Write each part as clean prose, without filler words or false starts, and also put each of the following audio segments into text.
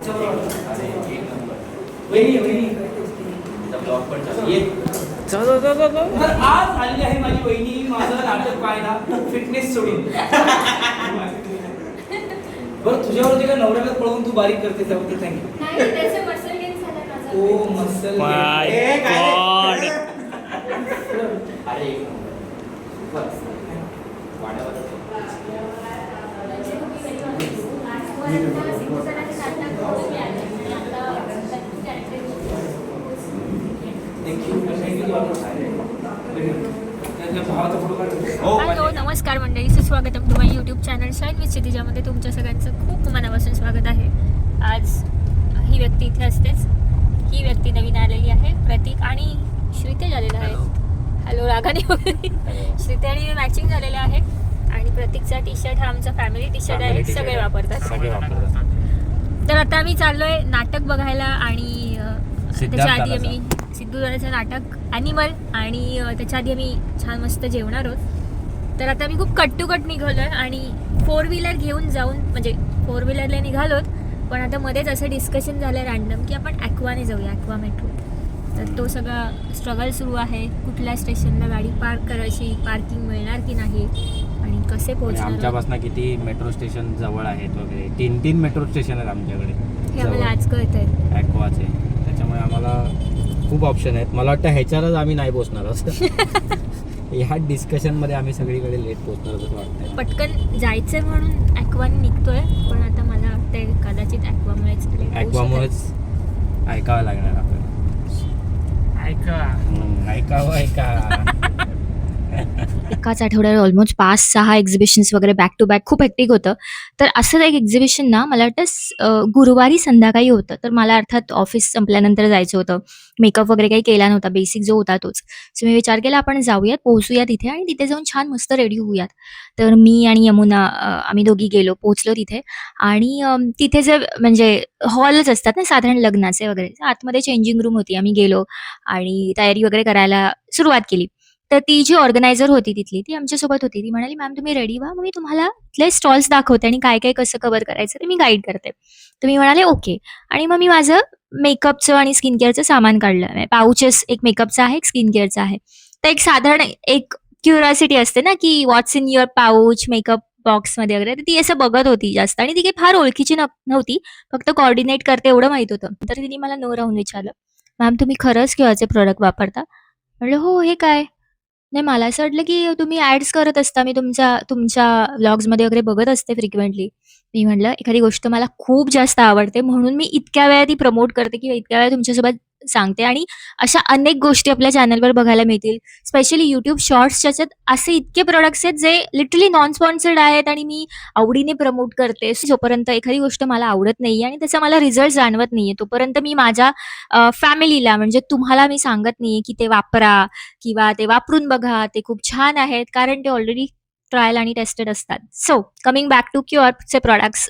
अरे एक नंबर. वहिनी वहिनी तिचा ब्लॉग पण चालू ये. तर आज आलेली आहे माझी वहिनी माझं नाटक पाहायला फिटनेस सोडून. बरं तुझ्यावरती का नवऱ्याला पळवून तू बारीक करते त्याबद्दल थँक्यू. नाही त्याचे मसल गेन झालं माझं. ओ मसल My God. अरे एक नंबर. बस. वाड्यावर. म्हणजे तुम्ही घरी होते. आज सिंगसनाचे नाटक बघून मी आले. आणि आता नक्की कॅरेक्टर भावाचा फोटो काढतो. हो हॅलो नमस्कार मंडळी, सुस्वागतम to my YouTube channel shine with क्षितिजामध्ये तुमच्या सगळ्यांचं खूप मनापासून स्वागत आहे. आज ही व्यक्ती इथे असतेच. ही व्यक्ती नवीन आलेली आहे, प्रतीक आणि श्रीतेज आलेला आहे. हॅलो रागाने वगैरे. श्रीते आणि मॅचिंग झालेले आहे आणि प्रतीकचा टी शर्ट हा आमचा फॅमिली टी शर्ट आहे, सगळे वापरतात. तर आता आम्ही चाललोय नाटक बघायला आणि त्याच्या आधी आम्ही सिद्धूदादाचं नाटक ॲनिमल आणि त्याच्या आधी आम्ही छान मस्त जेवणार आहोत. तर आता आम्ही खूप कट टू कट निघालो आहे आणि 4 व्हीलर घेऊन जाऊन म्हणजे 4 व्हीलरला निघालोत, पण आता मध्येच असं डिस्कशन झालं रॅन्डम की आपण ॲक्वाने जाऊया, ॲक्वा मेट्रो. तर तो सगळा स्ट्रगल सुरू आहे. कुठल्या स्टेशनला गाडी पार्क करायची, पार्किंग मिळणार की नाही आणि कसे पोहोचणार. आमच्यापासून किती मेट्रो स्टेशन जवळ आहेत वगैरे. 3 मेट्रो स्टेशन आहेत आमच्याकडे हे आम्हाला आज कळत आहे. ॲक्वाचे. त्याच्यामुळे आम्हाला खूप ऑप्शन आहेत. मला वाटतं ह्याच्यावरच आम्ही नाही पोहोचणार असं. ह्या डिस्कशनमध्ये आम्ही सगळीकडे लेट पोहोचणार असं वाटतंय. पटकन जायचंय म्हणून ॲक्वाने निघतोय, पण आता मला वाटतंय कदाचित ॲक्वामुळेच ॲक्वामुळेच ऐकावं लागणार आपल्याला. ऐका एकाच आठवड्यात ऑलमोस्ट 5-6 एक्झिबिशन्स वगैरे बॅक टू बॅक खूप हेक्टिक होतं. तर असं एक एक्झिबिशन ना मला वाटतं गुरुवारी संध्याकाळी होतं. तर मला अर्थात ऑफिस संपल्यानंतर जायचं होतं. मेकअप वगैरे काही केला नव्हता, बेसिक जो होता तोच. सो मी विचार केला आपण जाऊयात, पोहोचूया तिथे आणि तिथे जाऊन छान मस्त रेडी होऊयात. तर मी आणि यमुना आम्ही दोघी गेलो, पोहोचलो तिथे आणि तिथे जे म्हणजे हॉलच असतात ना साधारण लग्नाचे वगैरे, आतमध्ये चेंजिंग रूम होती. आम्ही गेलो आणि तयारी वगैरे करायला सुरुवात केली. तर ती जी ऑर्गनायझर होती तिथली, ती आमच्यासोबत होती. ती म्हणाली, "मॅम तुम्ही रेडी व्हा, मग मी तुम्हाला तिथले स्टॉल्स दाखवते आणि काय काय कसं कव्हर करायचं ते मी गाईड करते." तर मी म्हणाले, "ओके." आणि मग मी माझं मेकअपचं आणि स्किन केअरचं सामान काढलं. पाउचेस, एक मेकअपचा आहे, एक स्किन केअरचा आहे. तर एक साधारण एक क्युरिओसिटी असते ना, की व्हॉट्स इन युअर पाउच, मेकअप बॉक्समध्ये वगैरे. तर ती असं बघत होती जास्त आणि ती काही फार ओळखीची नव्हती. फक्त कोऑर्डिनेट करते एवढं माहीत होतं. तर तिने मला न राहून विचारलं, "मॅम तुम्ही खरंच किवाचे प्रोडक्ट वापरता?" म्हटलं, "हो, हे काय?" नाही मला असं वाटलं, की तुम्ही ॲड्स करत असता. मी तुमच्या व्लॉग्समध्ये वगैरे बघत असते फ्रिक्वेंटली. मी म्हटलं एखादी गोष्ट मला खूप जास्त आवडते म्हणून मी इतक्या वेळा ती प्रमोट करते किंवा इतक्या वेळा तुमच्यासोबत सांगते आणि अशा अनेक गोष्टी आपल्या चॅनलवर बघायला मिळतील. स्पेशली YouTube शॉर्ट्स ज्याच्यात असे इतके प्रॉडक्ट्स आहेत जे लिटरली नॉन स्पॉन्सर्ड आहेत आणि मी आवडीने प्रमोट करते. जोपर्यंत एखादी गोष्ट मला आवडत नाहीये आणि त्याचा मला रिझल्ट जाणवत नाहीये, तोपर्यंत मी माझ्या फॅमिलीला म्हणजे तुम्हाला मी सांगत नाहीये, की ते वापरा किंवा ते वापरून बघा, ते खूप छान आहेत. कारण ते ऑलरेडी ट्रायल आणि टेस्टेड असतात. सो कमिंग बॅक टू क्युअरचे प्रॉडक्ट्स.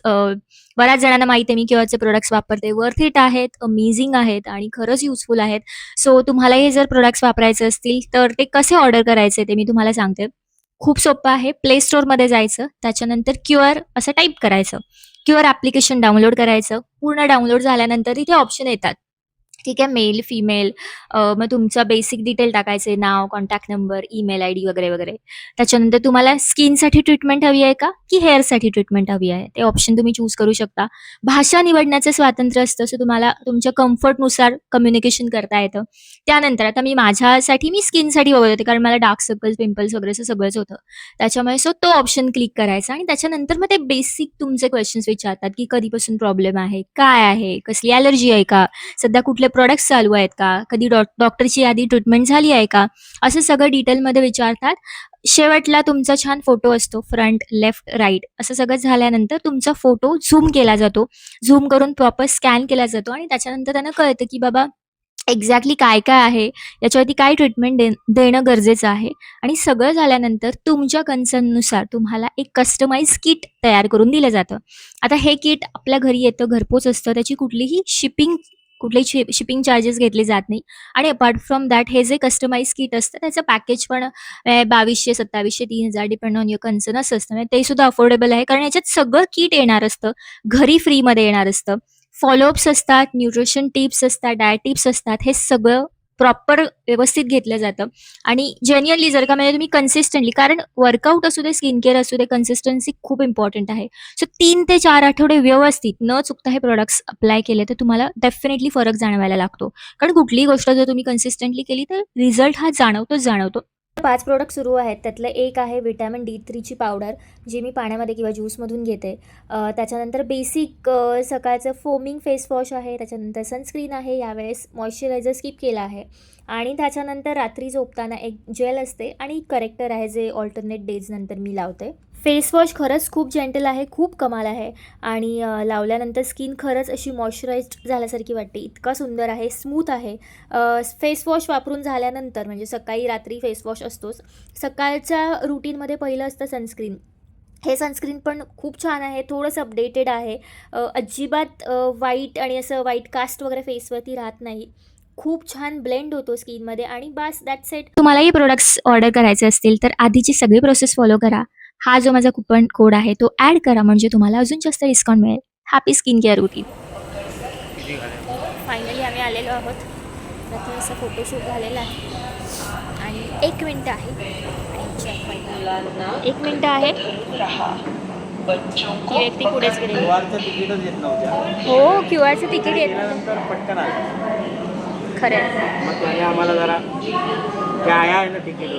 बऱ्याच जणांना माहिती आहे मी क्युअरचे प्रॉडक्ट्स वापरते. वर्थ इट आहेत, अमेझिंग आहेत आणि खरंच युजफुल आहेत. सो तुम्हालाही जर प्रॉडक्ट्स वापरायचे असतील तर ते कसे ऑर्डर करायचे ते मी तुम्हाला सांगते. खूप सोपं आहे. प्ले स्टोअरमध्ये जायचं, त्याच्यानंतर क्युअर असं टाईप करायचं. क्युअर ॲप्लिकेशन डाउनलोड करायचं. पूर्ण डाउनलोड झाल्यानंतर इथे ऑप्शन येतात. ठीक आहे, मेल, फिमेल, मग तुमचा बेसिक डिटेल टाकायचे, नाव, कॉन्टॅक्ट नंबर, ईमेल आयडी वगैरे वगैरे. त्याच्यानंतर तुम्हाला स्किनसाठी ट्रीटमेंट हवी आहे का की हेअरसाठी ट्रीटमेंट हवी आहे, ते ऑप्शन तुम्ही चूज करू शकता. भाषा निवडण्याचं स्वातंत्र्य असतं, सो तुम्हाला तुमच्या कम्फर्टनुसार कम्युनिकेशन करता येतं. त्यानंतर आता मी स्किनसाठी बघत होते कारण मला डार्क सर्कल्स, पिंपल्स वगैरे असं सगळंच होतं. त्याच्यामुळे सो तो ऑप्शन क्लिक करायचा आणि त्याच्यानंतर मग ते बेसिक तुमचे क्वेश्चन्स विचारतात की कधीपासून प्रॉब्लेम आहे, काय आहे, कसली ॲलर्जी आहे का, सध्या कुठले प्रॉडक्ट्स चालू आहेत का, कधी डॉक्टरची आधी ट्रीटमेंट झाली आहे का, असं सगळं डिटेलमध्ये विचारतात. शेवटला तुमचा छान फोटो असतो, फ्रंट, लेफ्ट, राईट असं सगळं झाल्यानंतर तुमचा फोटो झूम केला जातो. झूम करून प्रॉपर स्कॅन केला जातो आणि त्याच्यानंतर त्यांना कळतं की बाबा एक्झॅक्टली काय काय आहे, याच्यावरती काय ट्रीटमेंट देणं गरजेचं आहे. आणि सगळं झाल्यानंतर तुमच्या कन्सर्ननुसार तुम्हाला एक कस्टमाइज किट तयार करून दिलं जातं. आता हे किट आपल्या घरी येतं, घरपोच असतं. त्याची कुठलीही शिपिंग चार्जेस घेतले जात नाही आणि अपार्ट फ्रॉम दॅट हे जे कस्टमाइज किट असतं त्याचं पॅकेज पण 2200, 2700, 3000 डिपेंड ऑन युअर कन्सर्न असं असतं. म्हणजे ते सुद्धा अफोर्डेबल आहे कारण याच्यात सगळं किट येणार असतं, घरी फ्रीमध्ये येणार असतं. फॉलोअप्स असतात, न्यूट्रिशन टिप्स असतात, डाएट टिप्स असतात, हे सगळं प्रॉपर व्यवस्थित घेतलं जातं. आणि जेन्युइनली जर का म्हणजे तुम्ही कन्सिस्टंटली, कारण वर्कआउट असू दे, स्किन केअर असू दे, कन्सिस्टन्सी खूप इम्पॉर्टंट आहे. सो 3 ते 4 आठवडे व्यवस्थित न चुकता हे प्रॉडक्ट्स अप्लाय केले तर तुम्हाला डेफिनेटली फरक जाणवायला लागतो. कारण कुठलीही गोष्ट जर तुम्ही कन्सिस्टंटली केली तर रिझल्ट हा जाणवतोच जाणवतो. 5 प्रोडक्ट सुरू आहेत. त्यातलं एक आहे व्हिटॅमिन D3ची पावडर, जी मी पाण्यामध्ये किंवा ज्यूसमधून घेते. त्याच्यानंतर बेसिक सकाळचं फोमिंग फेस वॉश आहे. त्याच्यानंतर सनस्क्रीन आहे. यावेळेस मॉइश्चरायझर स्किप केला आहे. आणि त्याच्यानंतर रात्री झोपताना एक जेल असते आणि करेक्टर आहे, जे ऑल्टरनेट डेज नंतर मी लावते. फेस वॉश खरंच खूप जेंटल आहे, खूप कमाल आहे. आणि लावल्यानंतर स्किन खरंच अशी मॉइश्चराइज्ड झाल्यासारखी वाटते. इतका सुंदर आहे, स्मूथ आहे. फेस वॉश वापरून झाल्यानंतर म्हणजे सकाळी रात्री फेस वॉश असतोच. सकाळच्या रुटीनमध्ये पहिलं असतं सनस्क्रीन. हे सनस्क्रीन पण खूप छान आहे, थोडंसं अपडेटेड आहे. अजिबात वाईट आणि असं व्हाईट कास्ट वगैरे फेसवरती राहत नाही. खूप छान ब्लेंड होतो स्किनमध्ये आणि बस दॅट्स इट. तुम्हालाही प्रोडक्ट्स ऑर्डर करायचे असतील तर आधीची सगळी प्रोसेस फॉलो करा. हा जो माझा कुपन कोड आहे तो ॲड करा, म्हणजे तुम्हाला अजून जास्त डिस्काउंट मिळेल. Happy skin care routine. Finally आम्ही आलेलो आहोत. प्रथम असा फोटोशूट झालेला आहे आणि 1 मिनटं आहे. 1 मिनटं आहे. ही व्यक्ती पुढेच गेली. तिकीटच येत नव्हत्या. हो, क्यूआरचं तिकीट येत नव्हतं. नंतर पटकन आलं. खरं आहे. मग त्याने आम्हाला जरा काय आहे ना तिकीट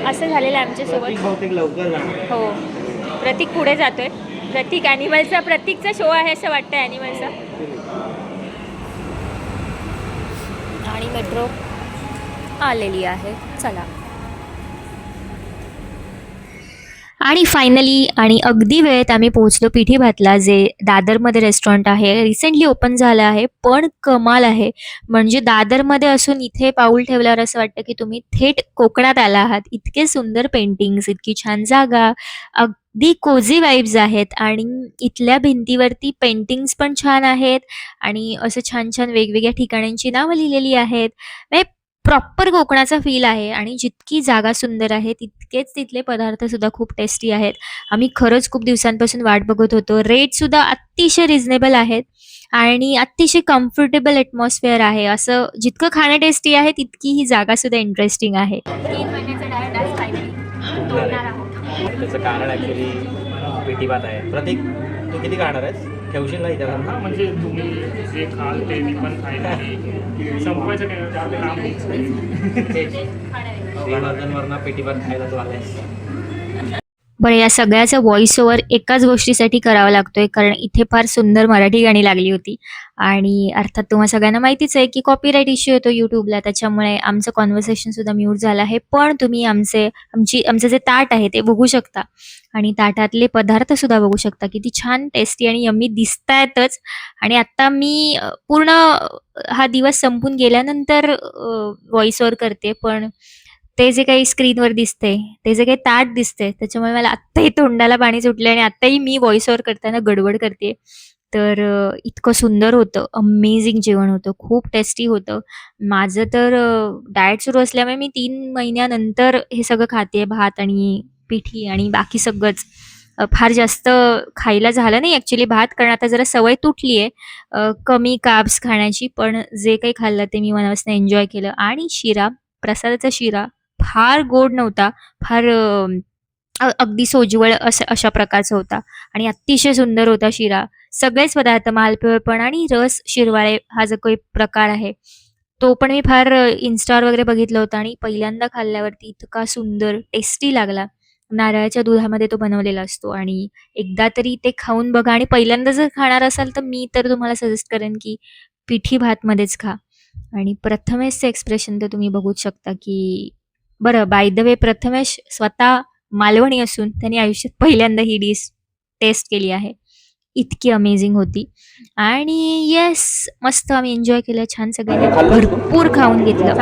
असं झालेलं आहे आमच्यासोबत. बहुतेक लवकर जाणार. हो, प्रतीक पुढे जातोय. प्रतीक ॲनिमलचा, प्रतीकचा शो आहे असं वाटतं ॲनिमलचा. आणि मेट्रो आलेली आहे. चला. आणि फायनली आणि अगदी वेळेत आम्ही पोहोचलो पिठी भातला, जे दादरमध्ये रेस्टॉरंट आहे. रिसेंटली ओपन झालं आहे, पण कमाल आहे. म्हणजे दादरमध्ये असून इथे पाऊल ठेवल्यावर असं वाटतं की तुम्ही थेट कोकणात आला आहात. इतके सुंदर पेंटिंग्स, इतकी छान जागा, अगदी कोझी वाईब्स आहेत. आणि इथल्या भिंतीवरती पेंटिंग्स पण छान आहेत आणि असं छान छान वेगवेगळ्या ठिकाणांची नावं लिहिलेली आहेत. म्हणजे प्रॉपर कोकणाचा फील आहे. आणि जितकी जागा सुंदर आहे तितकेच तिथले पदार्थसुद्धा खूप टेस्टी आहेत. आम्ही खरंच खूप दिवसांपासून वाट बघत होतो. रेटसुद्धा अतिशय रिझनेबल आहेत आणि अतिशय कम्फर्टेबल ॲटमॉस्फिअर आहे. असं जितकं खाणं टेस्टी आहे तितकी ही जागासुद्धा इंटरेस्टिंग आहे. 3 महिन्याचा डाएट आज फायनली तोडणार आहोत. त्याचं कारण ॲक्च्युली पिठी भात आहे. प्रतीक, तू किती खाणार आहेस? ठेवशील ना इथे? हां, म्हणजे तुम्ही जे खाल ते मी पण खाईन आणि संपवायचं काय त्यामध्ये काम श्रीवर्धनवरनं पिठी भात खायला तू आलायस. बरं, या सगळ्याचा व्हॉइस ओव्हर एकाच गोष्टीसाठी करावा लागतोय, कारण इथे फार सुंदर मराठी गाणी लागली होती. आणि अर्थात तुम्हाला सगळ्यांना माहितीच आहे की कॉपीराईट इश्यू येतो यूट्यूबला, त्याच्यामुळे आमचं कॉन्व्हर्सेशनसुद्धा म्यूट झालं आहे. पण तुम्ही आमचं जे ताट आहे ते बघू शकता आणि ताटातले पदार्थसुद्धा बघू शकता. किती छान टेस्टी आणि यम्मी दिसतायतच. आणि आत्ता मी पूर्ण हा दिवस संपून गेल्यानंतर व्हॉइस ओव्हर करते, पण ते जे काही स्क्रीनवर दिसते, ते जे काही ताट दिसते, त्याच्यामुळे मला आत्ताही तोंडाला पाणी सुटले आणि आत्ताही मी व्हॉइस ओव्हर करताना गडबड करते. तर इतकं सुंदर होतं, अमेझिंग जेवण होतं, खूप टेस्टी होतं. माझं तर डाएट सुरू असल्यामुळे मी 3 महिन्यानंतर हे सगळं खाते, भात आणि पिठी आणि बाकी सगळंच. फार जास्त खायला झालं नाही ॲक्च्युली भात, कारण आता जरा सवय तुटली आहे कमी कार्ब्स खाण्याची. पण जे काही खाल्लं ते मी मनापासून एन्जॉय केलं. आणि शिरा, प्रसादाचा शिरा फार गोड नव्हता, फार अगदी सोज्वळ अशा प्रकारचा होता आणि अतिशय सुंदर होता शिरा. सगळेच पदार्थ, मालपुआ पण आणि रस शिरवाळे हा जो काही प्रकार आहे तो पण मी फार इन्स्टावर वगैरे बघितलं होतं आणि पहिल्यांदा खाल्ल्यावरती इतका सुंदर टेस्टी लागला. नारळाच्या दुधामध्ये तो बनवलेला असतो आणि एकदा तरी ते खाऊन बघा. आणि पहिल्यांदा जर खाणार असाल तर मी तर तुम्हाला सजेस्ट करेन की पिठी भातमध्येच खा. आणि प्रथमेशचं एक्सप्रेशन तर तुम्ही बघूच शकता की, बरं बाय द वे, प्रथमेश स्वतः मालवणी असून त्यांनी आयुष्यात पहिल्यांदा ही डिश टेस्ट केली आहे. इतकी अमेझिंग होती. आणि येस, मस्त आम्ही एन्जॉय केलं, छान सगळ्यांनी भरपूर खाऊन घेतलं.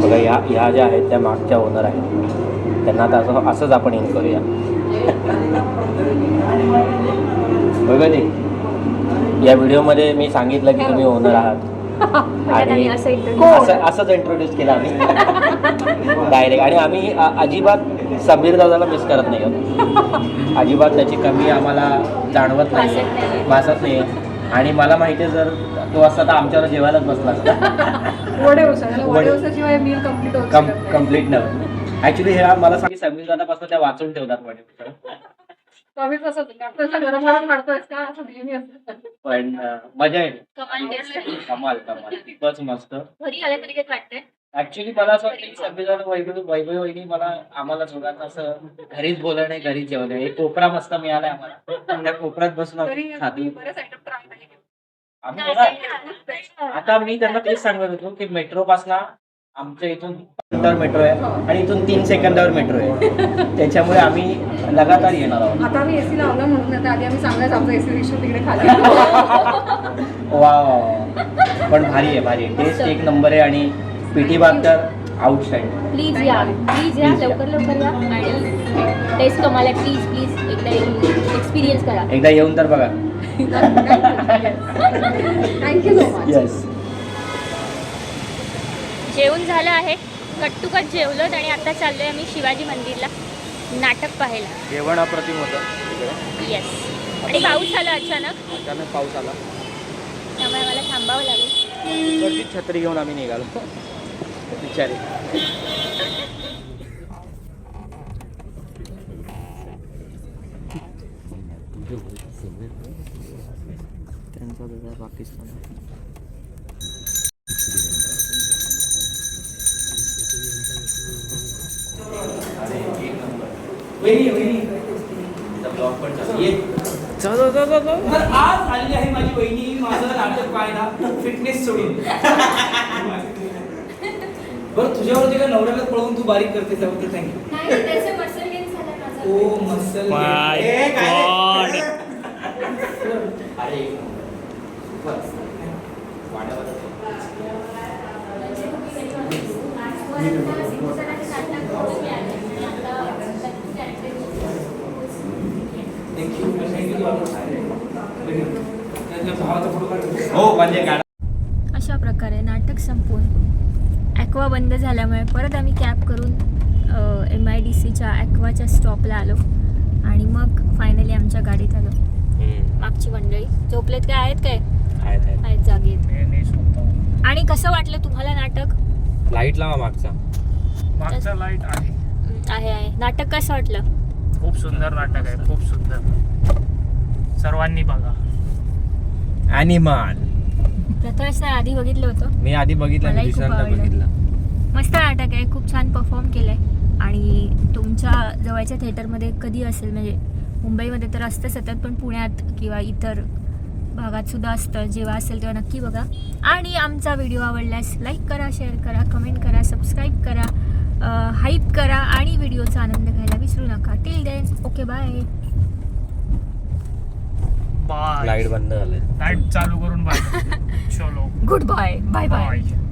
बघा, ह्या ज्या आहेत त्या मागच्या ओनर आहेत, त्यांना आता असंच आपण इन करूया. बघा या व्हिडिओमध्ये मी सांगितलं की तुम्ही ओनर आहात आणि असंच इंट्रोड्यूस केला आम्ही डायरेक्ट. आणि आम्ही अजिबात समीर दादाला मिस करत नाही आहोत. अजिबात त्याची कमी आम्हाला जाणवत नाही, भासत नाही. आणि मला माहिती आहे जर तो असता तर आमच्यावर जेवायलाच बसला असता. कम्प्लीट नव्हतं ऍक्च्युली. हे मला सांग समीर दादापासून त्या वाचून ठेवतात वडे. पण मजा येईल. कमाल कमाल खूपच मस्त. ऍक्च्युली मला असं वाटतं की सगळेजण वैभव वहिनी मला आम्हाला दोघांना असं घरीच बोलणं नाही, घरीच जेवण आहे. एक कोपरा मस्त मिळालाय आम्हाला, त्या कोपऱ्यात बसून आम्ही खातो. आम्ही आता मी त्यांना तेच सांगत होतो की मेट्रो पासून आमच्या इथून मेट्रो आहे आणि इथून 3 सेकंदावर मेट्रो आहे. त्याच्यामुळे आम्ही लगातार येणार आहोत. आता आम्ही एसी लावला म्हणून आता आधी आम्ही सांगायचं आमचं एसी रिक्षा तिकडे खाली. वा पण भारी आहे, भारी आहे. टेस्ट एक नंबर आहे आणि पीटी बाग तर आउटसाइड. प्लीज या लवकर लवकर या आणि टेस्ट तुम्हाला प्लीज एकदा एक्सपिरियन्स करा. एकदा येऊन तर बघा. Thank you so much. येस. जेवण झालं आहे, कट टू कट जेवलो आणि आता चाललोय आम्ही शिवाजी मंदिरला नाटक पाहायला. जेवण अप्रतिम होतं. येस. आणि पाऊस आला अचानक पाऊस आला त्यामुळे मला थांबावं लागेल. वरती छत्री घेऊन आम्ही निघालो बिचारी. त्यांचा वेगळा पाकिस्तान. तर आज आलेली आहे माझी वहिनी माझं नाटक पाहायला फिटनेस सोडून. बरं तुझ्यावरती का नवऱ्याला पळवून तू बारीक करते त्याबद्दल थँक्यू. ओ मसल अशा प्रकारे नाटक संपवून ॲक्वा बंद झाल्यामुळे परत आम्ही कॅब करून MIDCच्या ॲक्वाच्या स्टॉपला आलो आणि मग फायनली आमच्या गाडीत आलो. मागची मंडळी झोपलेत काय आहेत काय आहेत जागे. आणि कसं वाटलं तुम्हाला नाटक? लाईट लावा मागचा लाईट आहे नाटक कसं वाटलं? खूप सुंदर नाटक आहे, खूप सुंदर. सर्वांनी बघा. ॲनिमल. प्रथमेश आधी बघितलं होतं. मी आधी बघितलं, मलाही खूप दुसऱ्यांदा आवडलं. बघितलं. मस्त नाटक आहे, खूप छान परफॉर्म केलंय. आणि तुमच्या जवळच्या थिएटरमध्ये कधी असेल म्हणजे मुंबईमध्ये तर असतं सतत, पण पुण्यात किंवा इतर भागात सुद्धा असतं. जेव्हा असेल तेव्हा नक्की बघा. आणि आमचा व्हिडिओ आवडल्यास लाईक करा, शेअर करा, कमेंट करा, सबस्क्राईब करा, हाईप करा आणि व्हिडिओचा आनंद घ्यायला विसरू नका. Till then okay bye. Bye. Light बंद झाले. लाईट चालू करून बाय. चलो good bye. Bye bye. Bye.